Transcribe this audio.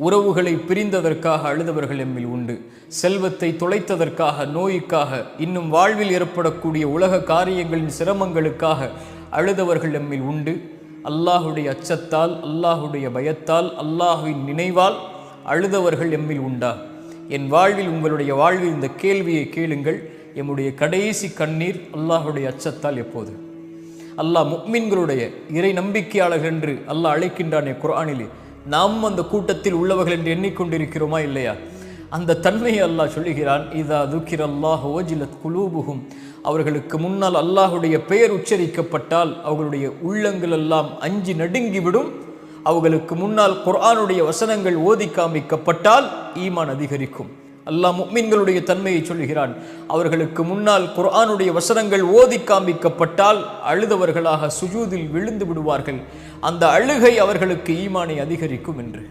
உறவுகளை பிரிந்ததற்காக அழுதவர்கள் எம்மில் உண்டு. செல்வத்தை தொலைத்ததற்காக, நோய்க்காக, இன்னும் வாழ்வில் ஏற்படக்கூடிய உலக காரியங்களின் சிரமங்களுக்காக அழுதவர்கள் எம்மில் உண்டு. அல்லாஹுடைய அச்சத்தால், அல்லாஹுடைய பயத்தால், அல்லாஹுவின் நினைவால் அழுதவர்கள் எம்மில் உண்டா? என் வாழ்வில், உங்களுடைய வாழ்வில் இந்த கேள்வியை கேளுங்கள். எம்முடைய கடைசி கண்ணீர் அல்லாஹுடைய அச்சத்தால் எப்போது? அல்லாஹ் முஃமின்களுடைய இறை நம்பிக்கையாளர்கள் என்று அல்லாஹ் அழைக்கின்றானே குர்ஆனிலே, நாம் அந்த கூட்டத்தில் உள்ளவர்கள் என்று எண்ணிக்கொண்டிருக்கிறோமா இல்லையா? அந்த தன்மையை அல்லாஹ் சொல்லுகிறான், இதா துக்கிரல்லாஹு வஜிலத் குலூபுஹும், அவர்களுக்கு முன்னால் அல்லாஹுடைய பெயர் உச்சரிக்கப்பட்டால் அவர்களுடைய உள்ளங்கள் எல்லாம் அஞ்சி நடுங்கிவிடும். அவர்களுக்கு முன்னால் குர்ஆனுடைய வசனங்கள் ஓதி காமிக்கப்பட்டால் ஈமான் அதிகரிக்கும். அல்லாஹ் முஃமின்களுடைய தன்மையை சொல்லுகிறான், அவர்களுக்கு முன்னால் குர்ஆனுடைய வசனங்கள் ஓதி காமிக்கப்பட்டால் அழுதவர்களாக சுஜூதில் விழுந்து விடுவார்கள். அந்த அழுகை அவர்களுக்கு ஈமானை அதிகரிக்கும் என்று.